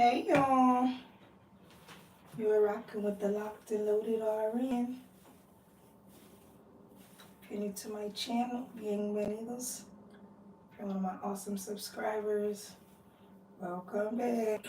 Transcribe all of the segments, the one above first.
Hey y'all, you're rocking with the Loc'd N Loaded RN. If you're new to my channel, bienvenidos. If you're one of my awesome subscribers, welcome back.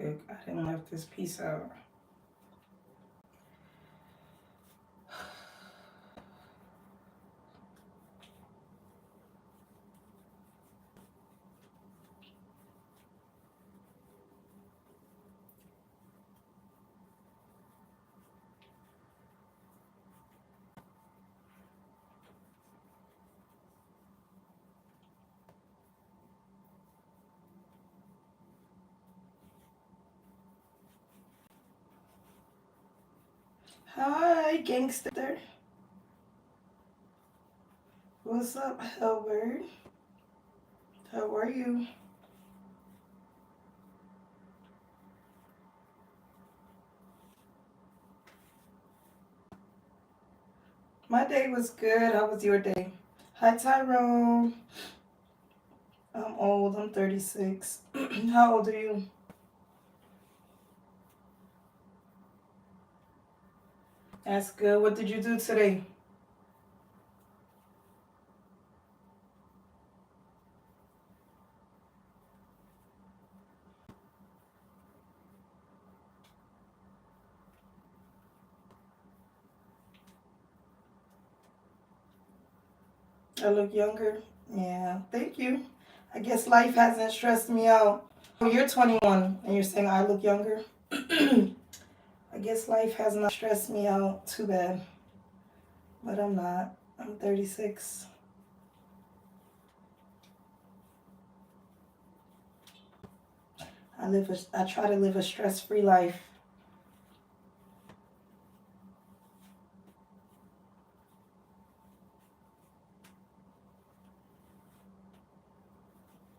I didn't left this piece out. Hi, gangster. What's up, Hellbird? How are you? My day was good. How was your day? Hi, Tyrone. I'm old. I'm 36. How old are you? That's good. What did you do today? I look younger. Yeah, thank you. I guess life hasn't stressed me out. Oh, you're 21 and you're saying I look younger? I guess life has not stressed me out too bad. But I'm not. I'm 36. I try to live a stress-free life.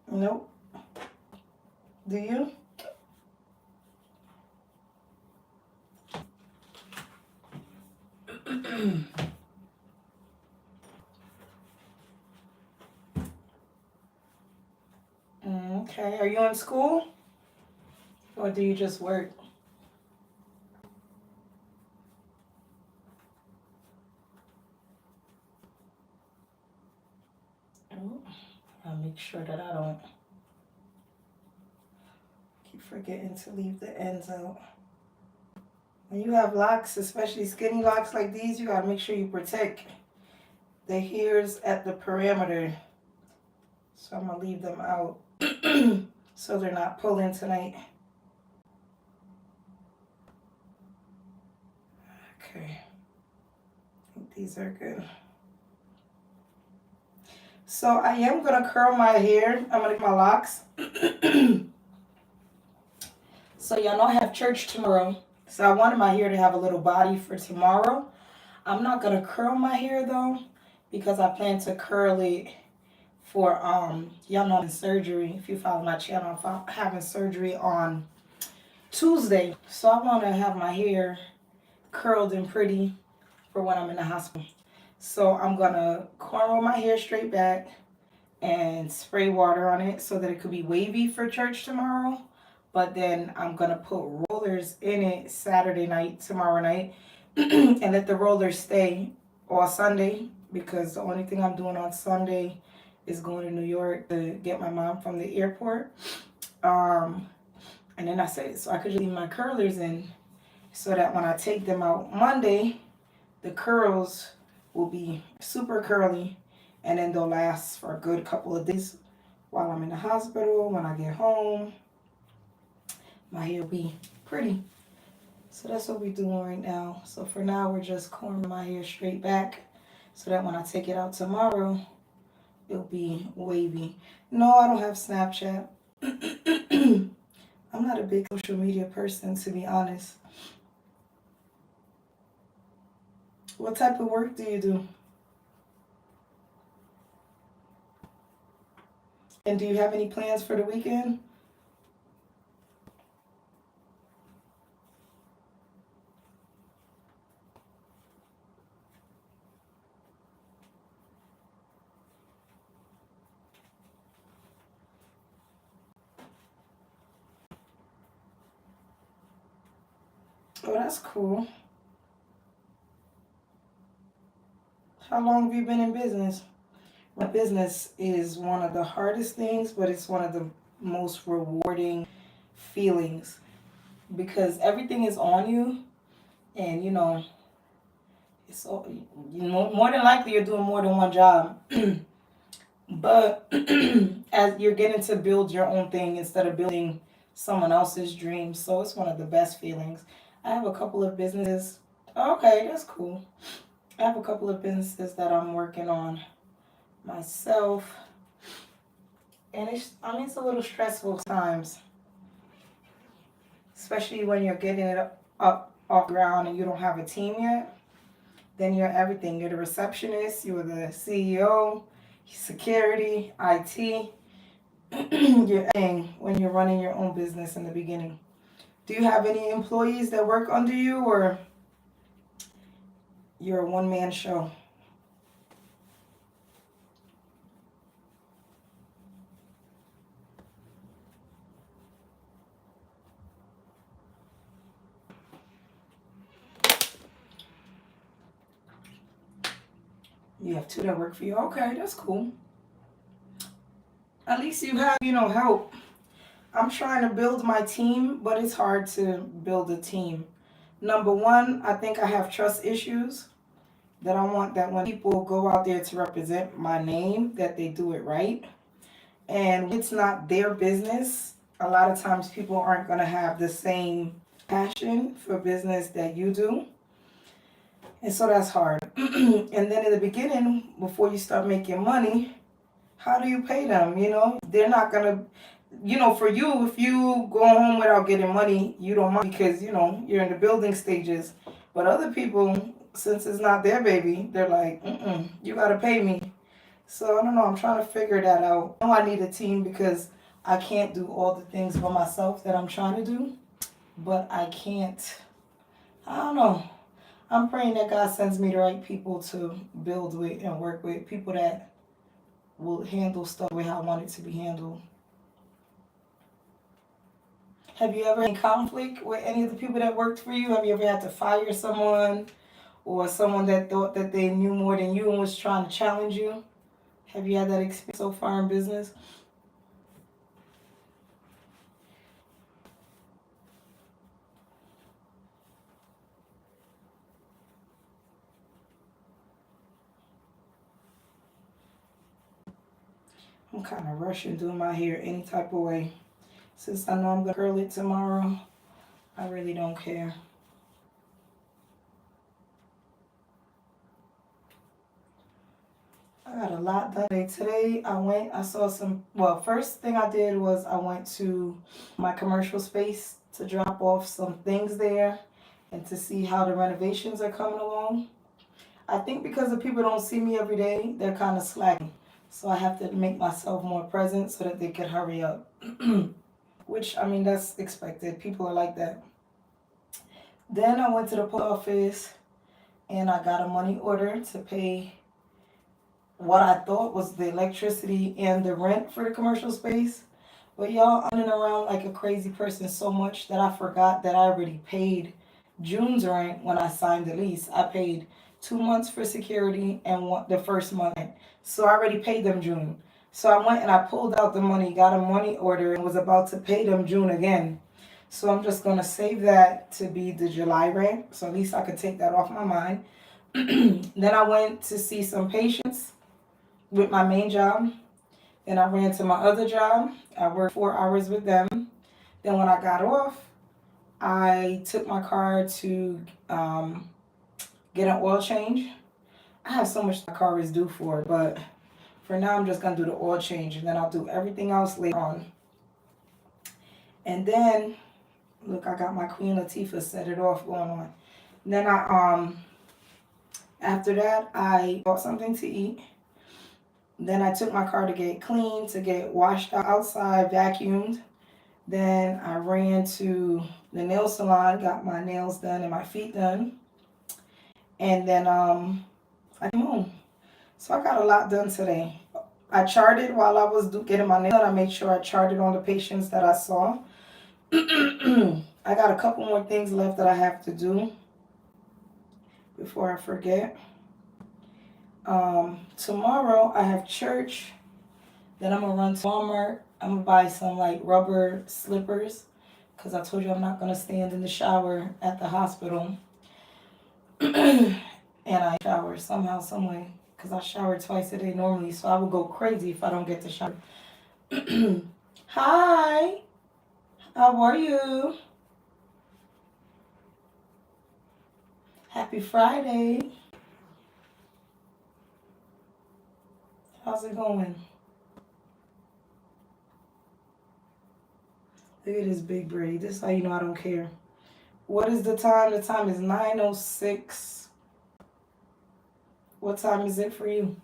Nope. Do you? Okay. Are you in school? Or do you just work? Oh, I'll make sure that I don't keep forgetting to leave the ends out. When you have locks, especially skinny locks like these, you gotta make sure you protect the hairs at the perimeter. So I'm gonna leave them out so they're not pulling tonight. Okay, I think these are good. So I am gonna curl my hair. I'm gonna get my locks. So y'all know I have church tomorrow. So I wanted my hair to have a little body for tomorrow. I'm not gonna curl my hair though, because I plan to curl it for y'all know I'm in surgery. If you follow my channel, I'm having surgery on Tuesday. So I wanna have my hair curled and pretty for when I'm in the hospital. So I'm gonna cornrow my hair straight back and spray water on it so that it could be wavy for church tomorrow. But then I'm gonna put rollers in it Saturday night, tomorrow night, and let the rollers stay all Sunday, because the only thing I'm doing on Sunday is going to New York to get my mom from the airport. And then I said, so I could just leave my curlers in so that when I take them out Monday, the curls will be super curly, and then they'll last for a good couple of days while I'm in the hospital. When I get home, my hair will be pretty. So that's what we're doing right now. So for now, we're just combing my hair straight back so that when I take it out tomorrow, it'll be wavy. No, I don't have Snapchat. I'm not a big social media person, to be honest. What type of work do you do? And do you have any plans for the weekend? Oh, that's cool. How long have you been in business? Business is one of the hardest things, but it's one of the most rewarding feelings because everything is on you, and it's more than likely you're doing more than one job. But as you're getting to build your own thing instead of building someone else's dream, so it's one of the best feelings. I have a couple of businesses. Okay, that's cool. I have a couple of businesses that I'm working on myself, and it's a little stressful times, especially when you're getting it up off ground and you don't have a team yet. Then you're everything. You're the receptionist, you're the CEO, security, IT. You're everything when you're running your own business in the beginning. Do you have any employees that work under you, or you're a one-man show? You have two that work for you. Okay, that's cool. At least you have, help. I'm trying to build my team, but it's hard to build a team. Number one, I think I have trust issues, that I want that when people go out there to represent my name, that they do it right. And it's not their business. A lot of times people aren't going to have the same passion for business that you do. And so that's hard. And then in the beginning, before you start making money, how do you pay them? They're not going to, for you, if you go home without getting money, you don't mind because, you're in the building stages. But other people, since it's not their baby, they're like, you got to pay me. So I don't know. I'm trying to figure that out. I know I need a team because I can't do all the things by myself that I'm trying to do. But I can't. I don't know. I'm praying that God sends me the right people to build with and work with. People that will handle stuff the way I want it to be handled. Have you ever had conflict with any of the people that worked for you? Have you ever had to fire someone, or someone that thought that they knew more than you and was trying to challenge you? Have you had that experience so far in business? I'm kind of rushing doing my hair any type of way. Since I know I'm going to curl it tomorrow, I really don't care. I got a lot done today. I saw first thing I did was I went to my commercial space to drop off some things there and to see how the renovations are coming along. I think because the people don't see me every day, they're kind of slacking. So I have to make myself more present so that they can hurry up. Which, that's expected. People are like that. Then I went to the post office and I got a money order to pay what I thought was the electricity and the rent for the commercial space. But y'all, I'm running around like a crazy person so much that I forgot that I already paid June's rent when I signed the lease. I paid 2 months for security and the first month. So I already paid them June. So I went and I pulled out the money, got a money order, and was about to pay them June again. So I'm just going to save that to be the July rent. So at least I could take that off my mind. Then I went to see some patients with my main job. Then I ran to my other job. I worked 4 hours with them. Then when I got off, I took my car to get an oil change. I have so much the car is due for, but for now I'm just going to do the oil change, and then I'll do everything else later on. And then, look, I got my Queen Latifah set it off going on. Then after that, I bought something to eat. Then I took my car to get cleaned, to get washed outside, vacuumed. Then I ran to the nail salon, got my nails done and my feet done. And then I came home. So I got a lot done today. I charted while I was getting my nails done. I made sure I charted on the patients that I saw. I got a couple more things left that I have to do before I forget. Tomorrow I have church. Then I'm gonna run to Walmart. I'm gonna buy some like rubber slippers because I told you I'm not gonna stand in the shower at the hospital. And I shower somehow, some way, because I shower twice a day normally, so I would go crazy if I don't get to shower. Hi, how are you? Happy Friday. How's it going? Look at this big braid. This is how you know I don't care. What is the time? The time is 9:06. What time is it for you?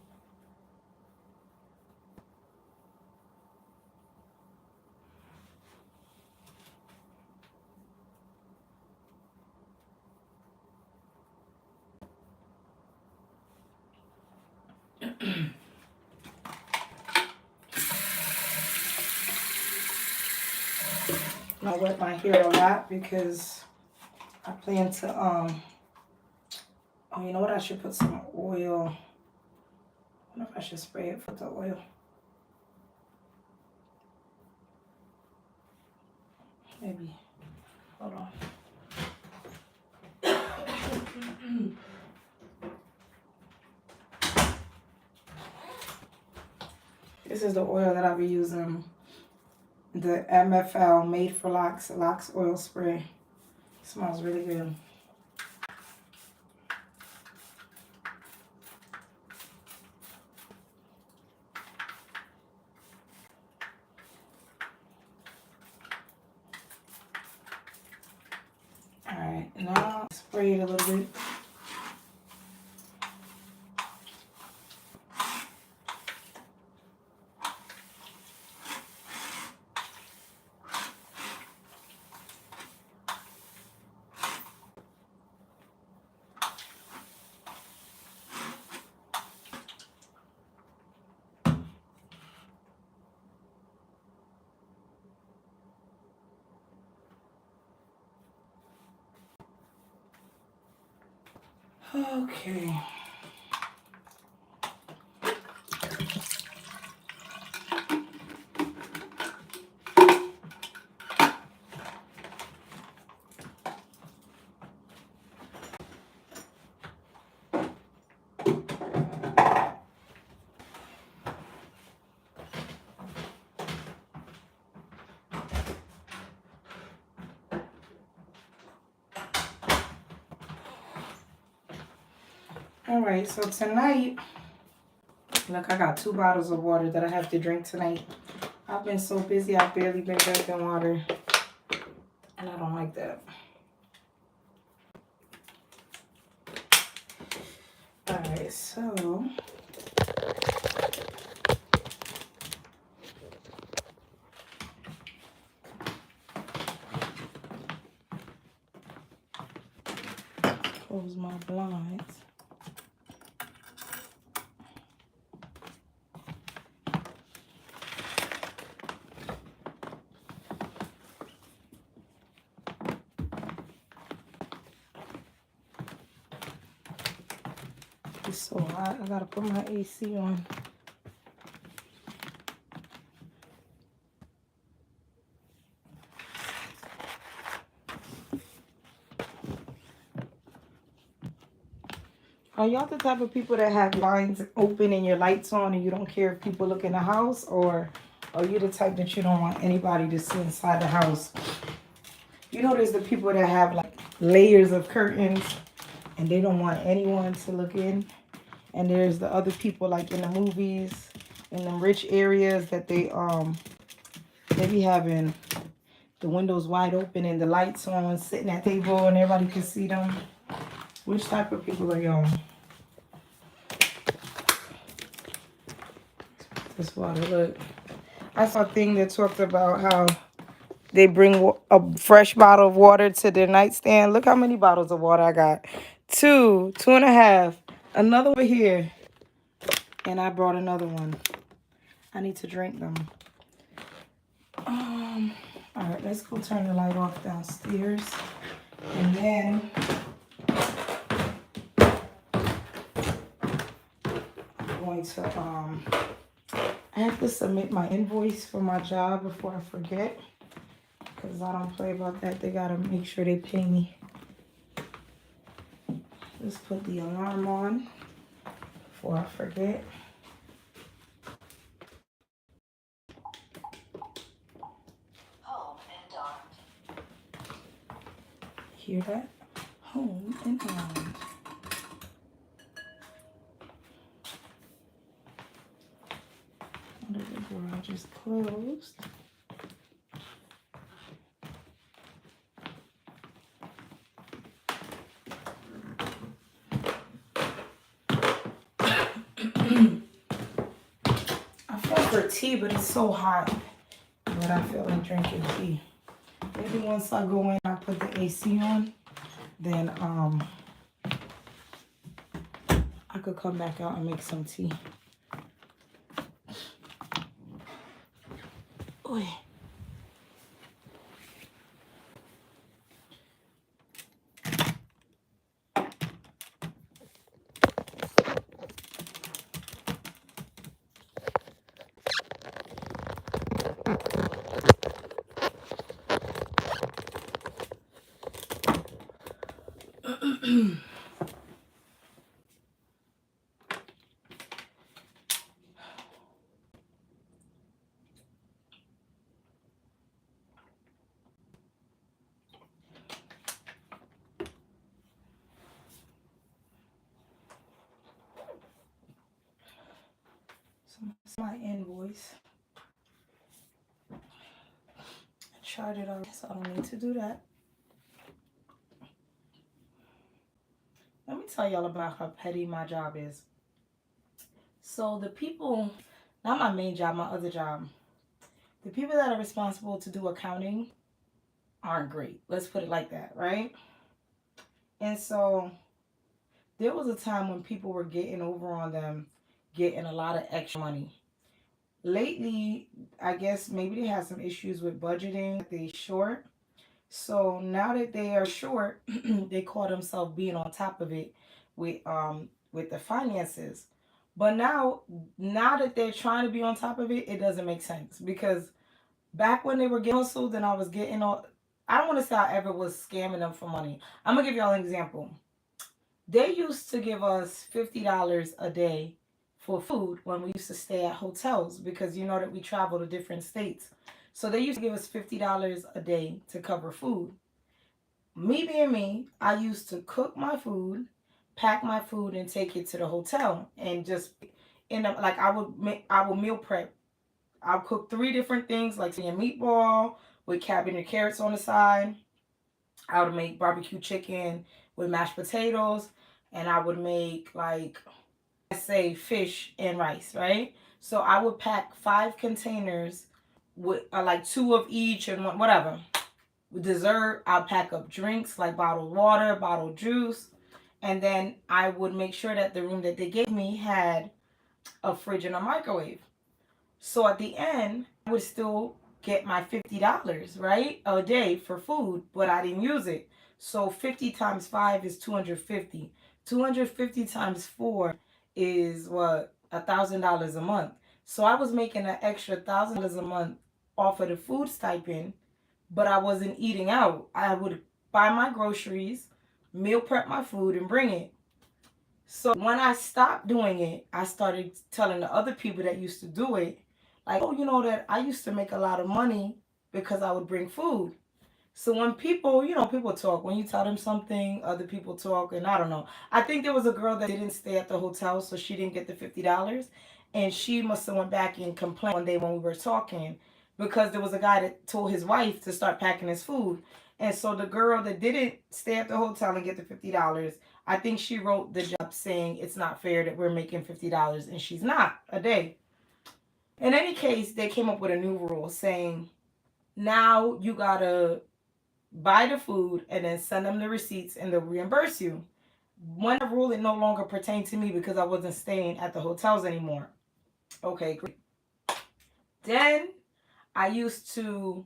I wet my hair a lot because I plan to oh, you know what, I should put some oil. I wonder if I should spray it with the oil. Maybe. Hold on. This is the oil that I'll be using. The MFL Made for Locks oil spray. It smells really good. Alright, now spray it a little bit. Okay. Alright, so tonight, look, I got 2 bottles of water that I have to drink tonight. I've been so busy, I've barely been drinking water. And I don't like that. Alright, so close my blinds. It's so hot. I gotta put my AC on. Are y'all the type of people that have blinds open and your lights on and you don't care if people look in the house? Or are you the type that you don't want anybody to see inside the house? You know, there's the people that have like layers of curtains and they don't want anyone to look in. And there's the other people like in the movies, in the rich areas that they be having the windows wide open and the lights on, sitting at the table and everybody can see them. Which type of people are y'all? This water, look. I saw a thing that talked about how they bring a fresh bottle of water to their nightstand. Look how many bottles of water I got. 2, 2.5. Another over here. And I brought another one. I need to drink them. All right, let's go turn the light off downstairs. And then I'm going to I have to submit my invoice for my job before I forget, because I don't play about that. They gotta make sure they pay me. Let's put the alarm on before I forget. Home and armed. Hear that? Home and armed. Under the garage is closed. I feel for tea, but it's so hot. But I feel like drinking tea. Maybe once I go in, I put the AC on, then I could come back out and make some tea. Oy. So that's my invoice. I tried it out, so I don't need to do that. Let me tell y'all about how petty my job is. So the people, not my main job, my other job, the people that are responsible to do accounting aren't great. Let's put it like that, right? And so there was a time when people were getting over on them, getting a lot of extra money. Lately, I guess maybe they had some issues with budgeting. They short. So now that they are short, they call themselves being on top of it with the finances. But now that they're trying to be on top of it, it doesn't make sense, because back when they were getting hustled and I was getting all, I don't want to say I ever was scamming them for money. I'm gonna give y'all an example. They used to give us $50 a day for food when we used to stay at hotels, because you know that we travel to different states. So they used to give us $50 a day to cover food. Me being me, I used to cook my food, pack my food, and take it to the hotel, and just end up like I would meal prep. I'll cook 3 different things, like a meatball with cabbage and carrots on the side. I would make barbecue chicken with mashed potatoes, and I would make, like, let's say, fish and rice, right? So I would pack 5 containers with like 2 of each and one, whatever. With dessert, I'll pack up drinks like bottled water, bottled juice, And then I would make sure that the room that they gave me had a fridge and a microwave. So at the end, I would still get my $50, right? A day for food, but I didn't use it. So 50 times 5 is 250. 250 times 4 is what? $1,000 a month. So I was making an extra $1,000 a month off of the food stipend, but I wasn't eating out. I would buy my groceries, meal prep my food, and bring it. So when I stopped doing it, I started telling the other people that used to do it, like, oh, you know that I used to make a lot of money because I would bring food. So when people, people talk, when you tell them something, other people talk, and I don't know. I think there was a girl that didn't stay at the hotel, so she didn't get the $50, and she must have went back and complained one day when we were talking because there was a guy that told his wife to start packing his food. And so the girl that didn't stay at the hotel and get the $50, I think she wrote the job saying it's not fair that we're making $50 and she's not a day. In any case, they came up with a new rule saying now you gotta buy the food and then send them the receipts and they'll reimburse you. When that rule, it no longer pertained to me because I wasn't staying at the hotels anymore. Okay, great. Then they used to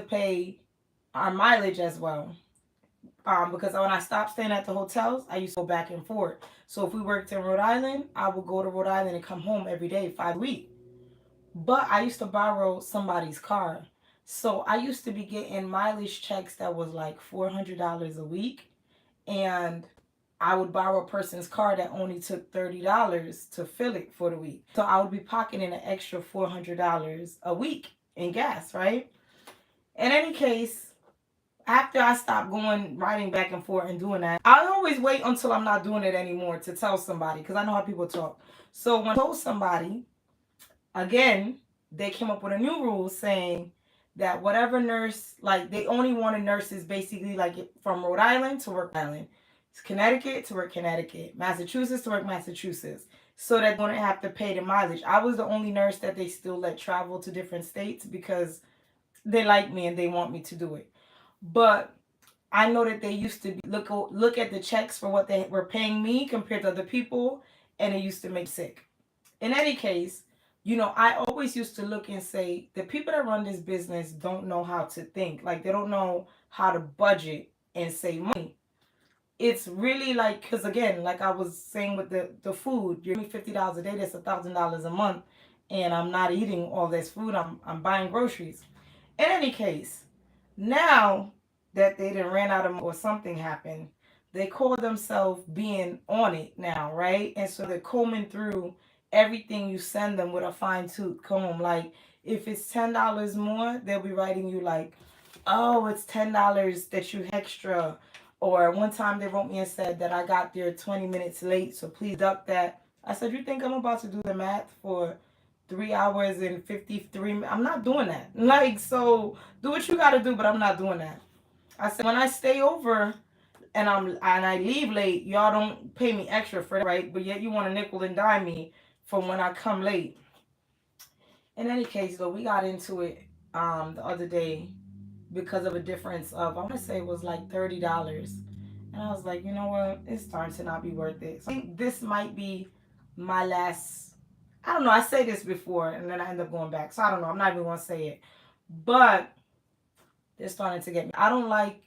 pay our mileage as well. Because when I stopped staying at the hotels, I used to go back and forth. So if we worked in Rhode Island, I would go to Rhode Island and come home every day, 5 weeks. But I used to borrow somebody's car. So I used to be getting mileage checks that was like $400 a week. And I would borrow a person's car that only took $30 to fill it for the week. So I would be pocketing an extra $400 a week in gas, right? In any case, after I stopped going riding back and forth and doing that, I always wait until I'm not doing it anymore to tell somebody because I know how people talk. So when I told somebody, again, they came up with a new rule saying that whatever nurse, like they only wanted nurses basically like from Rhode Island to work Island, Connecticut to work Connecticut, Massachusetts to work Massachusetts, so that they wouldn't have to pay the mileage. I was the only nurse that they still let travel to different states because they like me and they want me to do it. But I know that they used to look at the checks for what they were paying me compared to other people, and it used to make me sick. In any case, I always used to look and say, the people that run this business don't know how to think. Like, they don't know how to budget and save money. It's really like, because again, like I was saying with the food, you're giving me $50 a day, that's $1,000 a month, and I'm not eating all this food, I'm buying groceries. In any case, now that they done ran out of money or something happened, they call themselves being on it now, right? And so they're combing through everything you send them with a fine tooth comb. Like if it's $10 more, they'll be writing you like, oh, it's $10 that you extra. Or one time they wrote me and said that I got there 20 minutes late, so please deduct that. I said, you think I'm about to do the math for 3 hours and 53 minutes? I'm not doing that. Like, so do what you got to do, but I'm not doing that. I said, when I stay over and I leave late, y'all don't pay me extra for that, right? But yet you want to nickel and dime me for when I come late. In any case, though, we got into it the other day because of a difference of, I want to say it was like $30. And I was like, you know what? It's starting to not be worth it. So I think this might be my last, I don't know, I say this before and then I end up going back. So I don't know, I'm not even going to say it. But they're starting to get me. I don't like,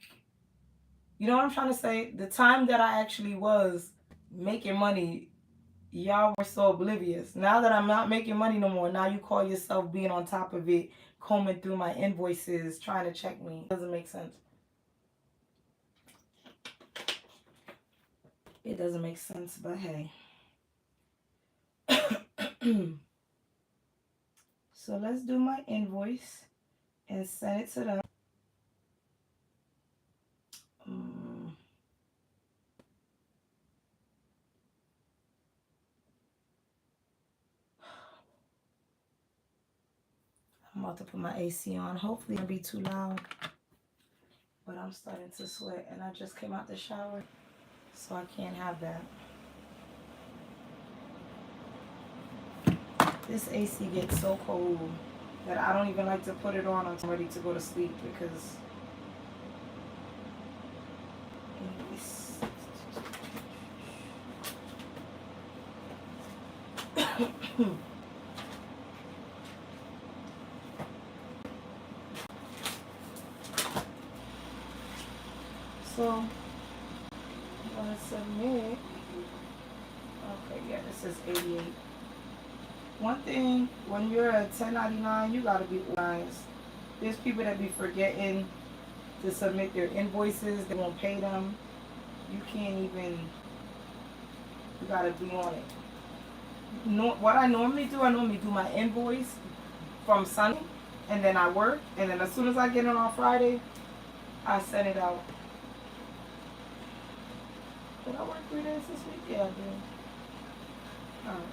you know what I'm trying to say? The time that I actually was making money, y'all were so oblivious. Now that I'm not making money no more, now you call yourself being on top of it, combing through my invoices, trying to check me. It doesn't make sense. It doesn't make sense, but hey. So let's do my invoice and send it to them. I'm about to put my AC on. Hopefully it won't be too loud. But I'm starting to sweat and I just came out the shower. So I can't have that. This AC gets so cold that I don't even like to put it on until I'm ready to go to sleep because So I'm gonna submit. Okay, yeah, this is 88. One thing, when you're a 1099, you gotta be organized. There's people that be forgetting to submit their invoices. They won't pay them. You can't even. You gotta be on it. No, what I normally do my invoice from Sunday, and then I work, and then as soon as I get it on Friday, I send it out. Did I work 3 days this week? Yeah, I did. Alright.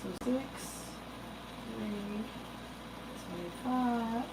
So 6, 3, 25.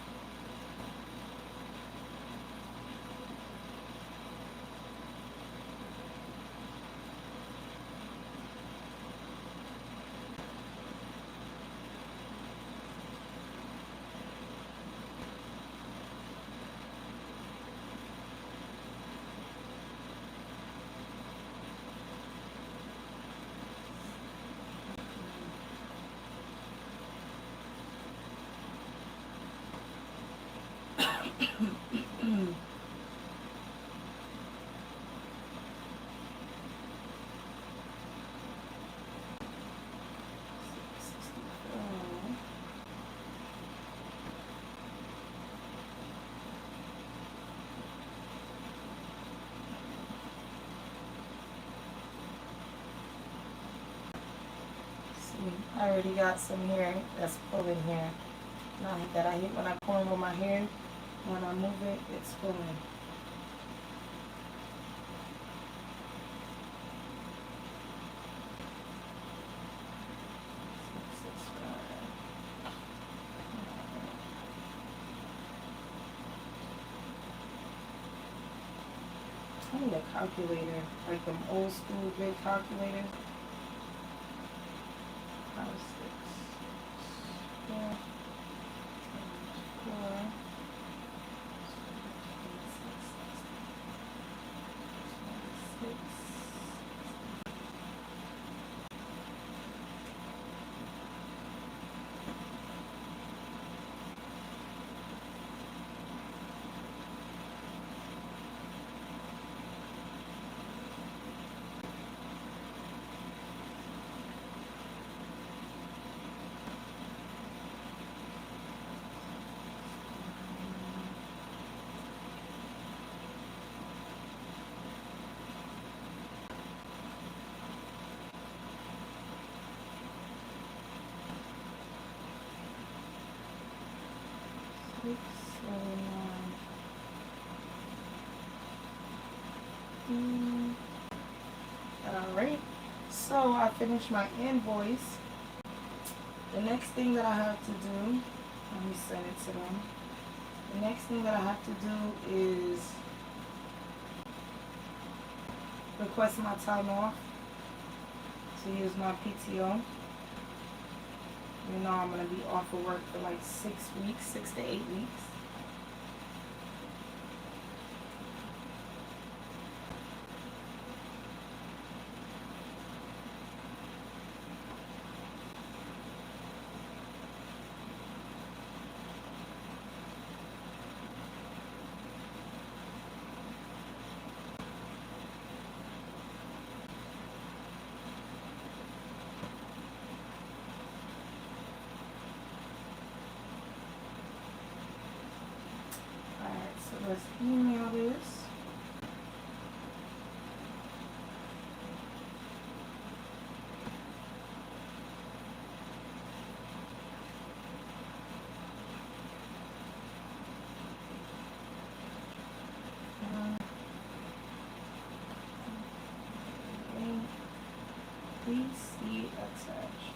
I already got some hair that's pulling here. Now that I hit when I comb with my hair, when I move it, it's pulling. I need a calculator, like them old school big calculators. 5, 6, 4, 4, 6. Alright, so I finished my invoice. The next thing that I have to do, let me send it to them. The next thing that I have to do is request my time off to use my PTO. You know I'm going to be off of work for like 6 weeks, 6 to 8 weeks. Let's email this. Please see attached.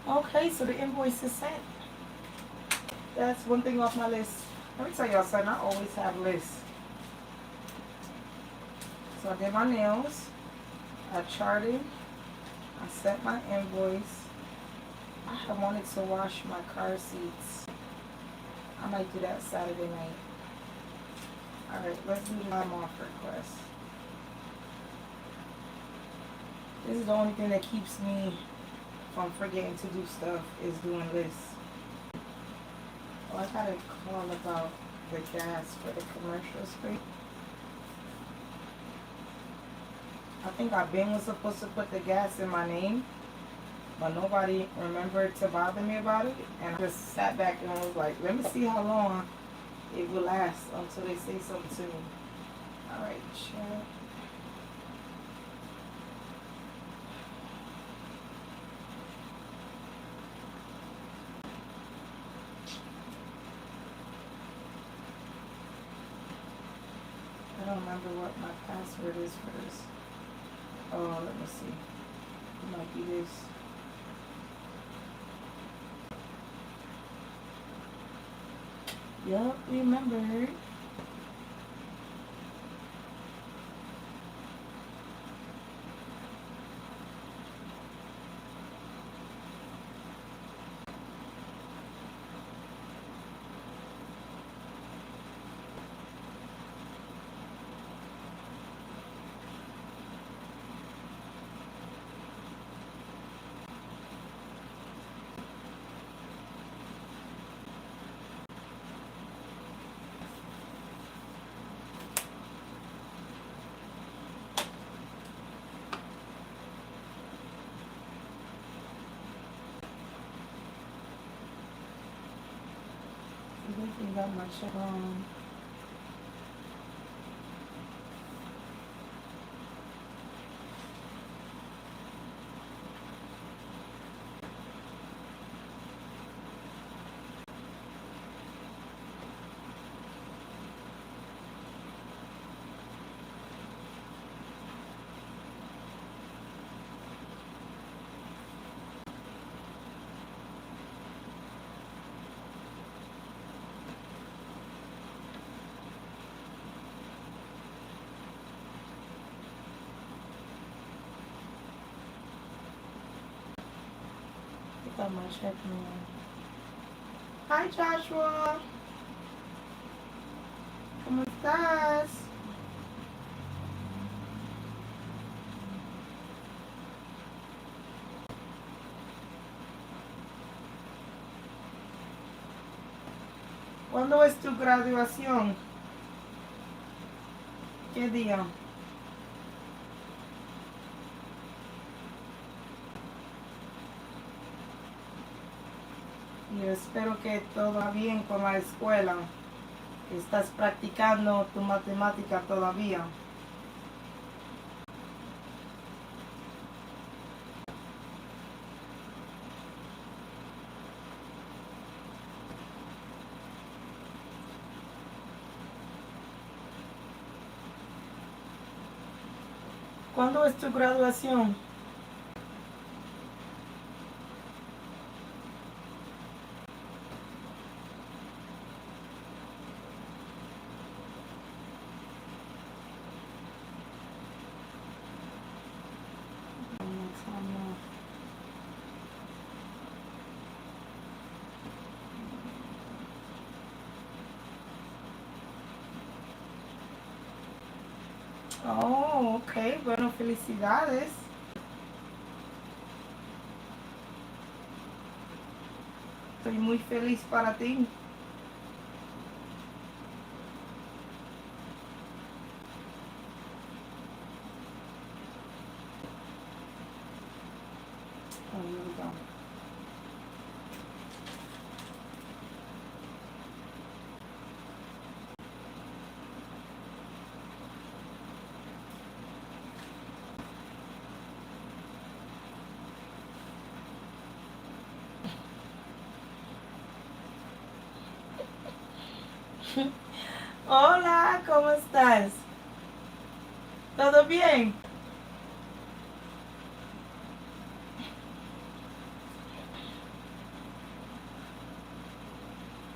Okay, so the invoice is sent. That's one thing off my list. Let me tell y'all something, I always have lists. So I did my nails. I charted. I sent my invoice. I have wanted to wash my car seats. I might do that Saturday night. Alright, let's do the time off request. This is the only thing that keeps me from forgetting to do stuff, is doing this. Oh, I gotta call about the gas for the commercial space. I think I was supposed to put the gas in my name, but nobody remembered to bother me about it. And I just sat back and was like, let me see how long it will last until they say something to me. Alright, check. I don't remember what my password is for this. Oh, let me see. It might be this. Yup, remember. I definitely got my check on. I got my check on. Hi Joshua. ¿Cómo estás? ¿Cuándo es tu graduación? ¿Qué día? Yo espero que todo va bien con la escuela. ¿Estás practicando tu matemática todavía? ¿Cuándo es tu graduación? Oh, ok. Bueno, felicidades. Estoy muy feliz para ti. Oh, here we go. Hola, ¿cómo estás? ¿Todo bien?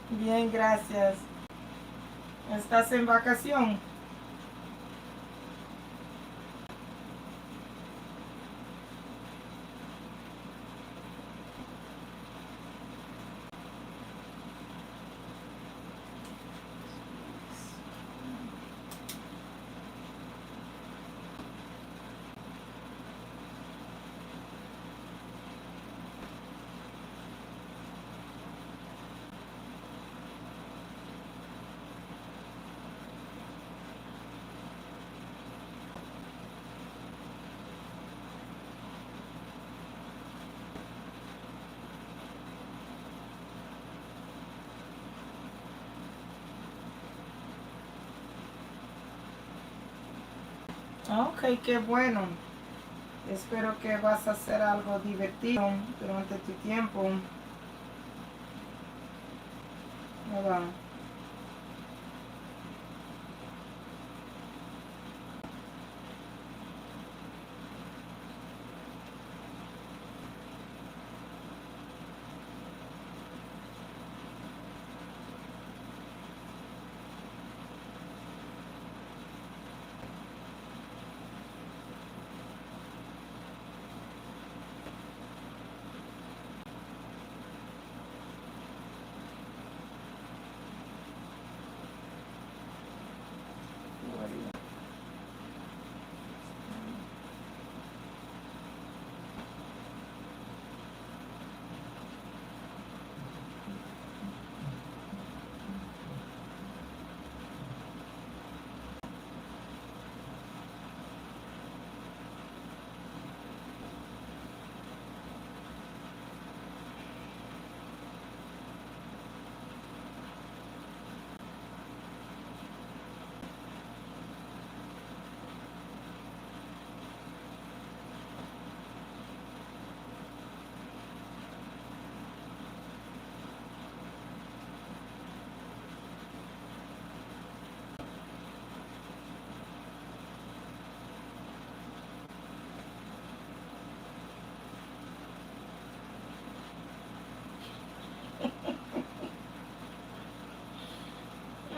Bien, gracias. ¿Estás en vacación? Ok, qué bueno. Espero que vas a hacer algo divertido durante tu tiempo. ¿Verdad?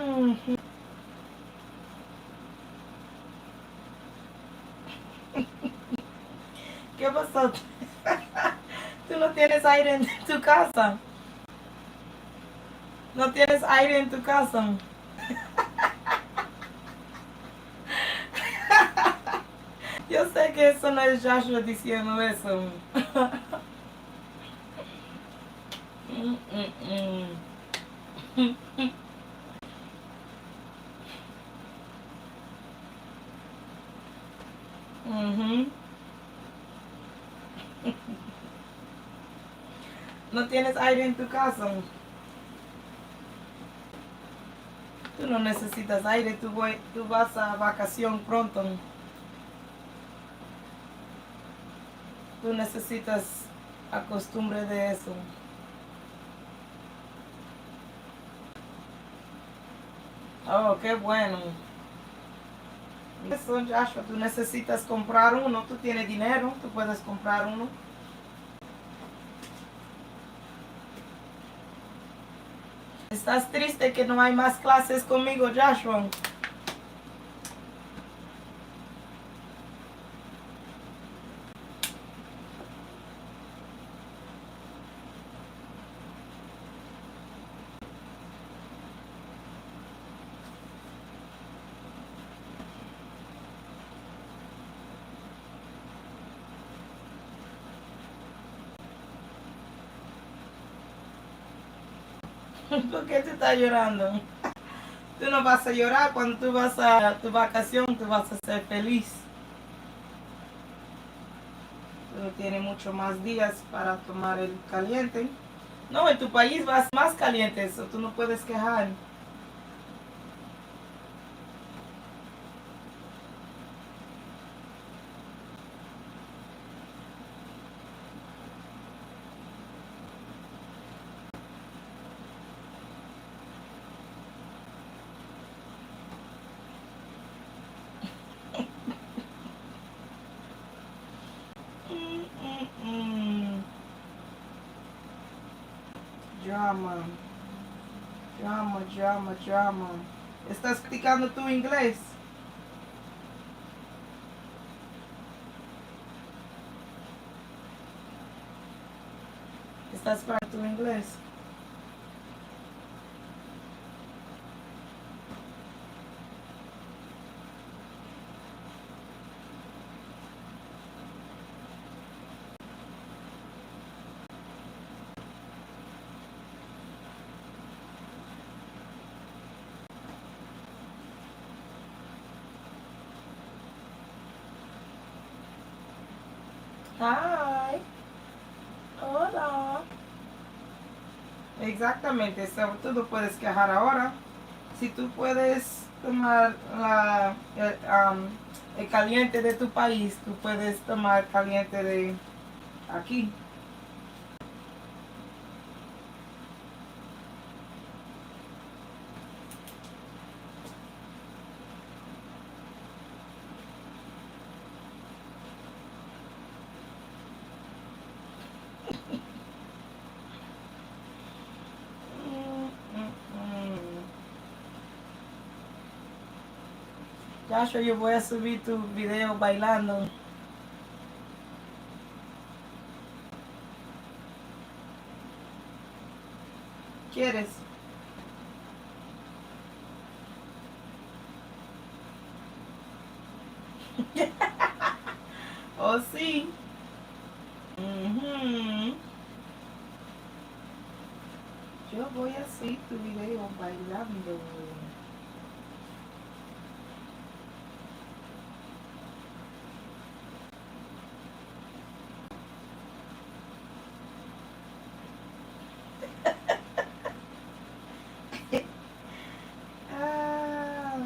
Ujú. ¿Qué pasó? ¿Tú no tienes aire en tu casa? ¿No tienes aire en tu casa? Yo sé que eso no es Joshua diciendo eso. Mm, mm, mm. Ujú. ¿No tienes aire en tu casa? Tú no necesitas aire, tú vas a vacación pronto. Tú necesitas acostumbre de eso. Oh, qué bueno. Eso, Joshua, tú necesitas comprar uno. Tú tienes dinero, tú puedes comprar uno. ¿Estás triste que no hay más clases conmigo, Joshua? ¿Por qué tú estás llorando? Tú no vas a llorar cuando tú vas a tu vacación, tú vas a ser feliz. Tú tienes mucho más días para tomar el caliente. No, en tu país vas más caliente, eso tú no puedes quejar. Mm, mm, mm. Drama, drama, drama, drama. ¿Estás practicando tu inglés? ¿Estás practicando tu inglés? Hi. Hola. Exactamente, so, tú no puedes quejar ahora. Si tú puedes tomar el caliente de tu país, tú puedes tomar caliente de aquí. Joshua, yo voy a subir tu video bailando. ¿Quieres? Oh, sí. Ujú. Yo voy a subir tu video bailando. Ah.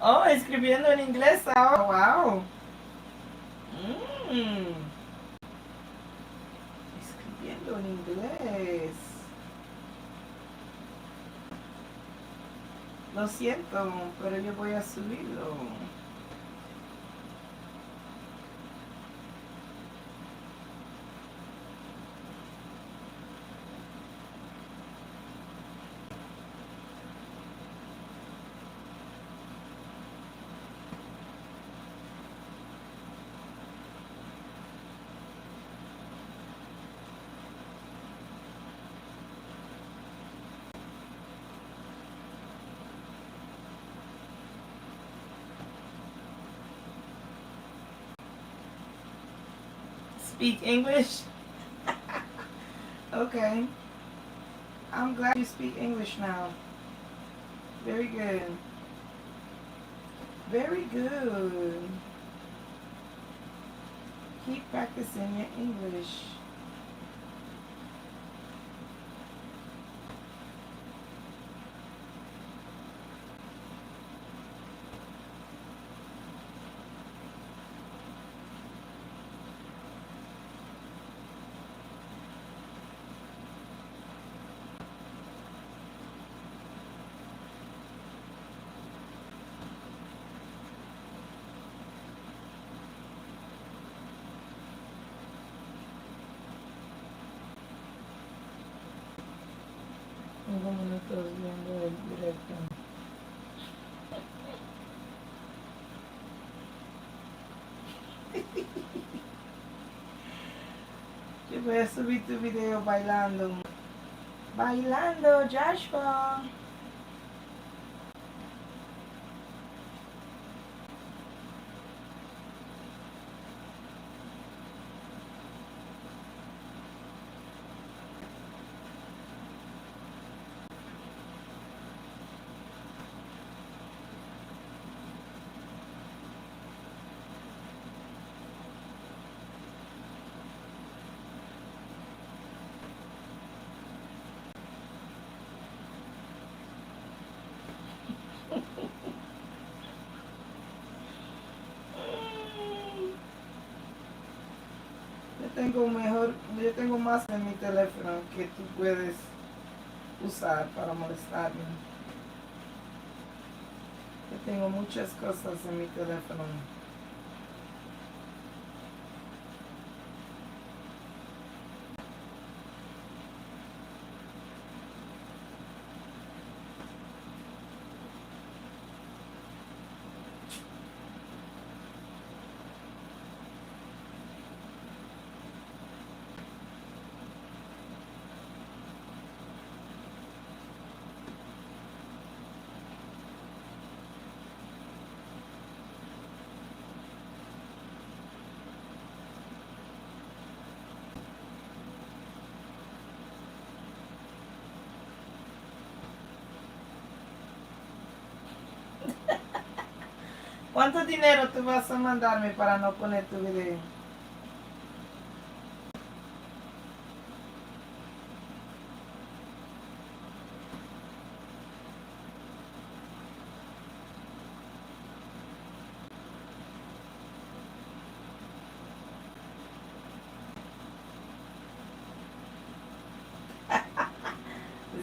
Oh, escribiendo en inglés ahora. Wow. Mm. Escribiendo en inglés. Lo siento, pero yo voy a subirlo. Speak English? Okay. I'm glad you speak English now. Very good. Very good. Keep practicing your English. Tengo minutos viendo el directo. Yo voy a subir tu video bailando. Bailando, Joshua. Yo tengo más en mi teléfono que tú puedes usar para molestarme. Yo tengo muchas cosas en mi teléfono. ¿Cuánto dinero tú vas a mandarme para no poner tu video?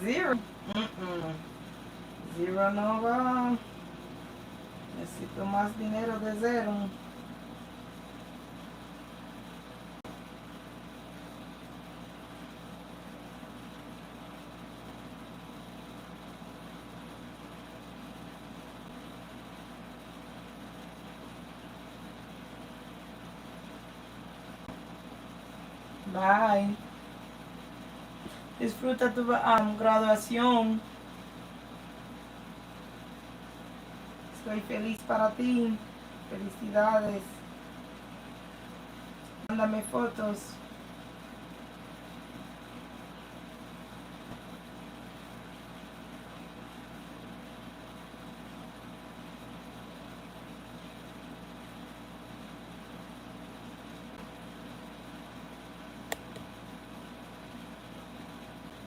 Zero. Mm-mm. Zero no va. Necesito más dinero de cero. Bye. Disfruta tu graduación. Estoy feliz para ti. Felicidades. Mándame fotos.